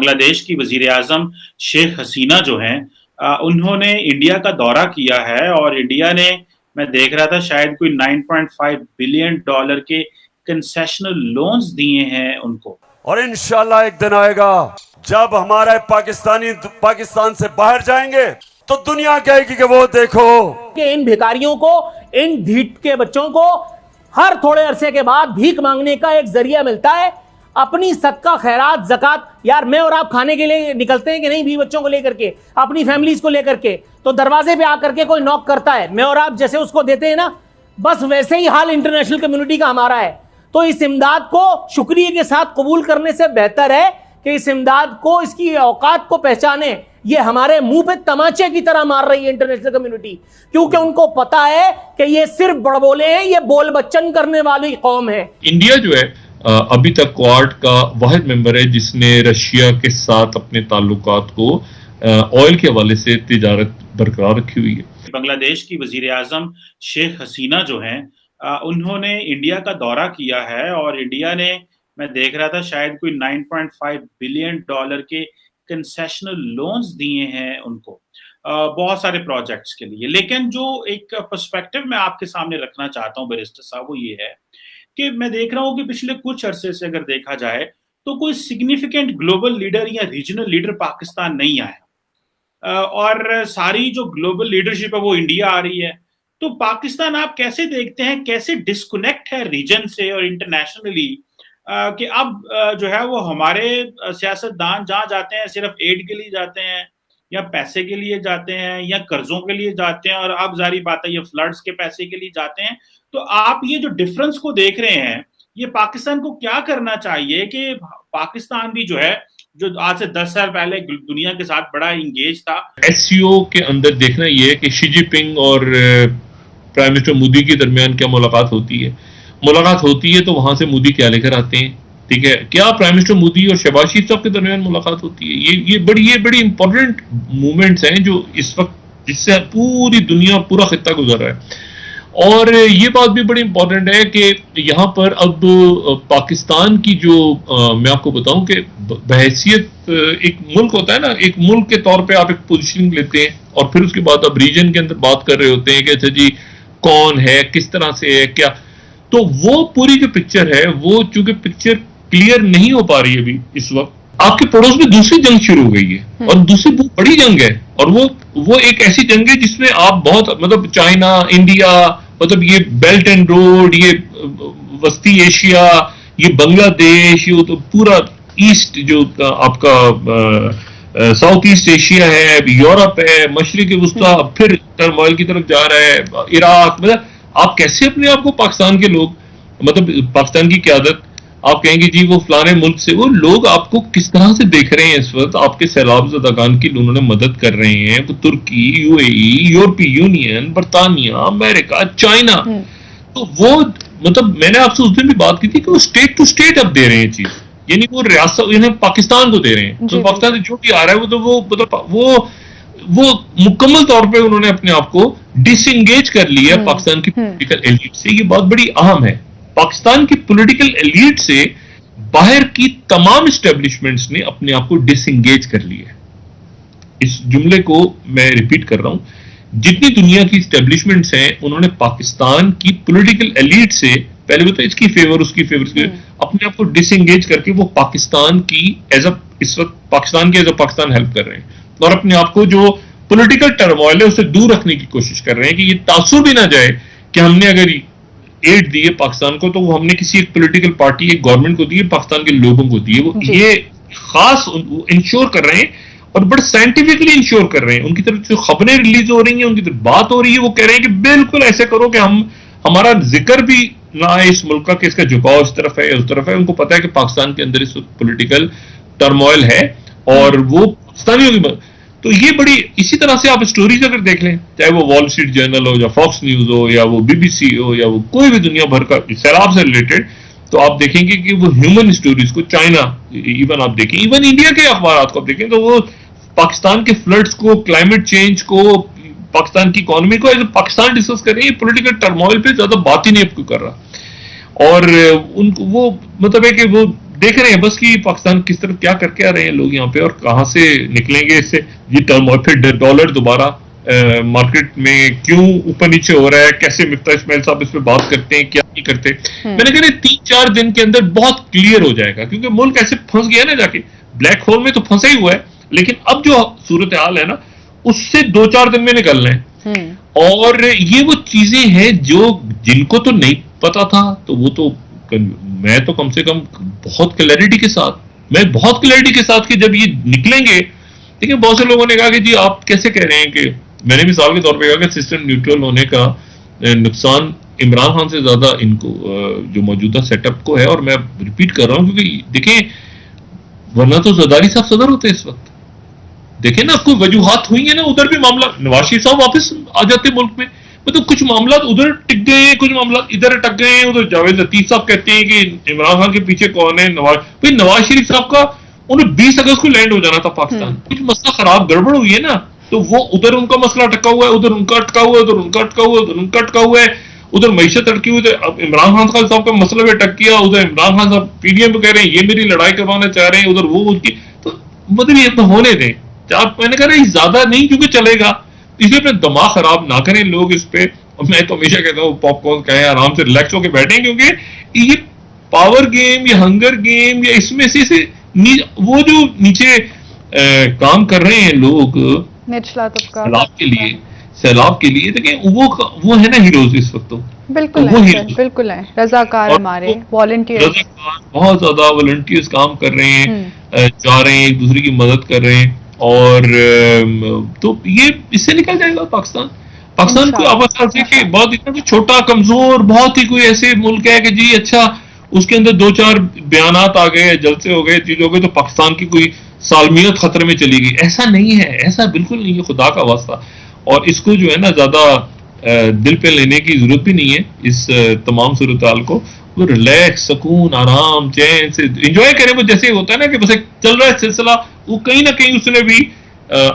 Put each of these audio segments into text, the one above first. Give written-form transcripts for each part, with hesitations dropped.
बांग्लादेश की वजीर आजम शेख हसीना जो हैं उन्होंने इंडिया का दौरा किया है और इंडिया ने, मैं देख रहा था, शायद कोई 9.5 बिलियन डॉलर के कंसेशनल लोन्स दिए हैं उनको। और इंशाल्लाह एक दिन आएगा जब हमारे पाकिस्तान से बाहर जाएंगे तो दुनिया कहेगी कि वो देखो कि इन भिखारियों को, इन ढीठ के बच्चों को हर थोड़े अरसे के बाद भीख मांगने का एक जरिया मिलता है। अपनी सदका खैरात ज़कात, यार मैं और आप खाने के लिए निकलते हैं कि नहीं, भी बच्चों को लेकर के, अपनी फैमिलीज को लेकर के, तो दरवाजे पे आकर के कोई नॉक करता है, मैं और आप जैसे उसको देते हैं ना, बस वैसे ही हाल इंटरनेशनल कम्युनिटी का हमारा है। तो इस इमदाद को शुक्रिया के साथ कबूल करने से बेहतर है कि इस इमदाद को, इसकी औकात को पहचाने। ये हमारे मुंह पे तमाचे की तरह मार रही है इंटरनेशनल कम्युनिटी, क्योंकि उनको पता है कि ये सिर्फ बड़बोले हैं, ये बोल बच्चन करने वाली कौम है। इंडिया जो है अभी तक क्वाड का वाहिद मेंबर है जिसने रशिया के साथ अपने ताल्लुकात को ऑयल के हवाले से तिजारत बरकरार रखी हुई है। बांग्लादेश की वजीर आजम शेख हसीना जो हैं उन्होंने इंडिया का दौरा किया है और इंडिया ने, मैं देख रहा था, शायद कोई 9.5 बिलियन डॉलर के कंसेशनल लोन्स दिए हैं उनको बहुत सारे प्रोजेक्ट्स के लिए। लेकिन जो एक पर्सपेक्टिव मैं आपके सामने रखना चाहता हूं बैरिस्टर साहब, वो ये है कि मैं देख रहा हूं कि पिछले कुछ अरसे से अगर देखा जाए तो कोई सिग्निफिकेंट ग्लोबल लीडर या रीजनल लीडर पाकिस्तान नहीं आया और सारी जो ग्लोबल लीडरशिप है वो इंडिया आ रही है। तो पाकिस्तान आप कैसे देखते हैं, कैसे डिस्कनेक्ट है रीजन से और इंटरनेशनली कि अब जो है वो हमारे सियासतदान जहां जाते हैं सिर्फ एड के लिए जाते हैं या पैसे के लिए जाते हैं या कर्जों के लिए जाते हैं, और अब जारी बात है ये फ्लड्स के पैसे के लिए जाते हैं। तो आप ये जो डिफरेंस को देख रहे हैं, ये पाकिस्तान को क्या करना चाहिए कि पाकिस्तान भी जो है, जो आज से 10 साल पहले दुनिया के साथ बड़ा इंगेज था। एससीओ के अंदर देखना ये है कि शी जिनपिंग और प्राइम मिनिस्टर मोदी के दरमियान क्या मुलाकात होती है। मुलाकात होती है तो वहां से मोदी क्या लेकर आते हैं, ठीक है, क्या प्राइम मिनिस्टर मोदी और शहबाज शरीफ साहब के दरमियान मुलाकात होती है। ये बड़ी इंपॉर्टेंट मूवमेंट्स हैं जो इस वक्त, जिससे पूरी दुनिया, पूरा खित्ता गुजर रहा है। और ये बात भी बड़ी इंपॉर्टेंट है कि यहाँ पर अब पाकिस्तान की जो मैं आपको बताऊं कि बहैसियत एक मुल्क होता है ना, एक मुल्क के तौर पे आप एक पोजीशनिंग लेते हैं और फिर उसके बाद अब रीजन के अंदर बात कर रहे होते हैं कि अच्छा जी कौन है, किस तरह से है, क्या। तो वो पूरी जो पिक्चर है, वो चूंकि पिक्चर क्लियर नहीं हो पा रही है अभी इस वक्त, आपके पड़ोस में दूसरी जंग शुरू हो गई है और दूसरी बहुत बड़ी जंग है, और वो एक ऐसी जंग है जिसमें आप बहुत, मतलब चाइना, इंडिया, मतलब ये बेल्ट एंड रोड, ये वस्ती एशिया, ये बांग्लादेश, ये तो पूरा ईस्ट जो आपका साउथ ईस्ट एशिया है, यूरोप है, मशरिक वस्ता, फिर टर्मोइल की तरफ जा रहा है, इराक। मतलब आप कैसे अपने आप को पाकिस्तान के लोग, मतलब पाकिस्तान की क़यादत, आप कहेंगे जी वो फलाने मुल्क से, वो लोग आपको किस तरह से देख रहे हैं इस वक्त, आपके सैलाब ज़दागान की उन्होंने मदद कर रहे हैं, तो तुर्की, यूएई, यूरोपीय यूनियन, बरतानिया, अमेरिका, चाइना। तो वो, मतलब मैंने आपसे उस दिन भी बात की थी कि वो स्टेट टू स्टेट अब दे रहे हैं चीज, यानी वो रियासत, यानी पाकिस्तान को दे रहे हैं। तो पाकिस्तान से जो भी आ रहा है वो तो मतलब वो मुकम्मल तौर पे उन्होंने अपने आप को डिसएंगेज कर लिया पाकिस्तान की पॉलिटिकल एलीट से। ये बहुत बड़ी अहम है। पाकिस्तान की पॉलिटिकल एलीट से बाहर की तमाम एस्टेब्लिशमेंट्स ने अपने आप को डिसएंगेज कर लिया। इस जुमले को मैं रिपीट कर रहा हूं, जितनी दुनिया की एस्टेब्लिशमेंट्स हैं उन्होंने पाकिस्तान की पॉलिटिकल एलीट से पहले तो इसकी फेवर उसकी फेवर अपने आप को डिसएंगेज करके वो पाकिस्तान की इस वक्त पाकिस्तान की एज अ पाकिस्तान हेल्प कर रहे हैं और अपने आप को जो पॉलिटिकल टर्मोइल है उससे दूर रखने की कोशिश कर रहे हैं कि ये तासुर भी ना जाए कि हमने अगर एड दी है पाकिस्तान को तो वो हमने किसी एक पॉलिटिकल पार्टी, एक गवर्नमेंट को दी है, पाकिस्तान के लोगों को दी है। वो ये खास इंश्योर कर रहे हैं और बड़े साइंटिफिकली इंश्योर कर रहे हैं। उनकी तरफ जो खबरें रिलीज हो रही हैं, उनकी तरफ बात हो रही है, वो कह रहे हैं कि बिल्कुल ऐसे करो कि हमारा जिक्र भी ना आए इस मुल्क का कि इसका झुकाव इस तरफ है उस तरफ है। उनको पता है कि पाकिस्तान के अंदर इस वक्त पॉलिटिकल टर्मोइल है और वो पाकिस्तानियों की। तो ये बड़ी, इसी तरह से आप स्टोरीज अगर देख लें, चाहे वो वॉल स्ट्रीट जर्नल हो या फॉक्स न्यूज हो या वो बीबीसी हो या वो कोई भी दुनिया भर का सैलाब से रिलेटेड, तो आप देखेंगे कि वो ह्यूमन स्टोरीज को, चाइना इवन आप देखें, इवन इंडिया के अखबार को आप देखें तो वो पाकिस्तान के फ्लड्स को, क्लाइमेट चेंज को, पाकिस्तान की इकोनॉमी को एज पाकिस्तान डिस्कस कर रही है। पॉलिटिकल टर्मोइल पे ज्यादा बात ही नहीं आपको कर रहा। और उनको वो मतलब है कि वो देख रहे हैं बस कि पाकिस्तान किस तरफ क्या करके आ रहे हैं लोग यहाँ पे और कहां से निकलेंगे इससे। ये टर्म फिर डॉलर दोबारा मार्केट में क्यों ऊपर नीचे हो रहा है, कैसे मिफ्ता इस्माइल साहब इस पे बात करते हैं, क्या नहीं करते। मैंने कहा 3-4 दिन के अंदर बहुत क्लियर हो जाएगा, क्योंकि मुल्क ऐसे फंस गया ना, जाके ब्लैक होल में तो फंसा ही हुआ है, लेकिन अब जो सूरत हाल है ना उससे 2-4 दिन में निकलना है। और ये वो चीजें हैं जो जिनको तो नहीं पता था, तो वो तो मैं तो कम से कम बहुत क्लैरिटी के साथ कि जब ये निकलेंगे। देखिए बहुत से लोगों ने कहा कि जी आप कैसे कह रहे हैं, कि मैंने मिसाल के तौर पे कहा कि सिस्टम न्यूट्रल होने का नुकसान इमरान खान से ज्यादा इनको जो मौजूदा सेटअप को है। और मैं रिपीट कर रहा हूं क्योंकि देखें, वरना तो जरदारी साहब सदर होते इस वक्त। देखें ना, कोई वजूहात हुई है ना, उधर भी मामला, नवाज शरीफ साहब वापस आ जाते मुल्क में, मतलब कुछ मामला उधर टिक गए हैं, कुछ मामला इधर अटक गए हैं। उधर जावेद लतीफ साहब कहते हैं कि इमरान खान के पीछे कौन है, नवाज शरीफ साहब का उन्हें 20 अगस्त को लैंड हो जाना था पाकिस्तान। कुछ मसला खराब गड़बड़ हुई है ना, तो वो उधर उनका मसला अटका हुआ है, उधर उनका अटका हुआ है, उधर उनका अटका हुआ है, उधर उनका अटका हुआ है, उधर मईशत अटकी हुई है। अब इमरान खान साहब का मसला भी अटक किया, उधर इमरान खान साहब पीडीएम पे कह रहे हैं ये मेरी लड़ाई करवाना चाह रहे हैं, उधर वो उसकी, तो मतलब ये तो होने दें। मैंने कहा नहीं, ज्यादा नहीं क्योंकि चलेगा, इसलिए अपने दिमाग खराब ना करें लोग इस पे। और मैं तो हमेशा कहता हूँ पॉपकॉर्न कहें, आराम से रिलैक्स होकर बैठें, क्योंकि ये पावर गेम या हंगर गेम या इसमें से वो जो नीचे काम कर रहे हैं लोग सैलाब के लिए देखिए वो है ना हीरोज इस वक्त। तो बिल्कुल वो है, बिल्कुल है, रजाकार हमारे वॉलंटियर्स, बहुत ज्यादा वॉलंटियर्स काम कर रहे हैं, जा रहे हैं, एक दूसरे की मदद कर रहे हैं। और तो ये इससे निकल जाएगा पाकिस्तान को अवस्था से कि बहुत इतना छोटा कमजोर बहुत ही कोई ऐसे मुल्क है कि जी अच्छा उसके अंदर 2-4 बयानात आ गए, जलसे हो गए, चीज हो गई, तो पाकिस्तान की कोई सालमियत खतरे में चली गई। ऐसा नहीं है, ऐसा बिल्कुल नहीं है, खुदा का वास्ता। और इसको जो है ना ज्यादा दिल पे लेने की जरूरत भी नहीं है, इस तमाम सूरत हाल को वो रिलैक्स, सुकून, आराम, चैन से एंजॉय करें। वो जैसे होता है ना कि बस चल रहा है सिलसिला, वो कहीं ना कहीं उसने भी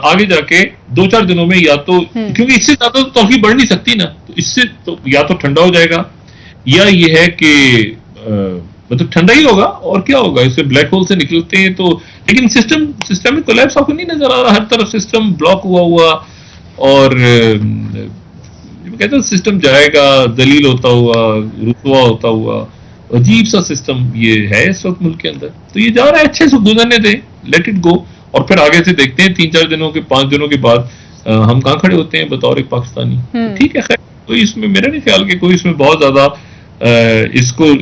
आगे जाके 2-4 दिनों में या तो, क्योंकि इससे ज्यादा तो तौफीक बढ़ नहीं सकती ना, तो इससे तो या तो ठंडा हो जाएगा या ये है कि मतलब ठंडा ही होगा, और क्या होगा, इससे ब्लैक होल से निकलते हैं तो। लेकिन सिस्टम कोलैप्स आपको नहीं नजर आ रहा, हर तरफ सिस्टम ब्लॉक हुआ और कहते हैं सिस्टम जाएगा जलील होता हुआ, रुसवा होता हुआ, अजीब सा सिस्टम ये है इस वक्त मुल्क के अंदर। तो ये जा रहा है, अच्छे से गुजरने दें, लेट इट गो, और फिर आगे से देखते हैं 3-4 दिनों के 5 दिनों के बाद हम कहाँ खड़े होते हैं बतौर एक पाकिस्तानी। ठीक है, खैर कोई इसमें मेरा नहीं ख्याल कि कोई इसमें बहुत ज्यादा इसको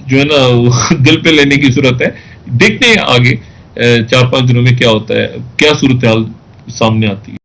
जो है ना दिल पे लेने की जरूरत है। देखते हैं आगे 4-5 दिनों में क्या होता है, क्या सूरत हाल सामने आती है।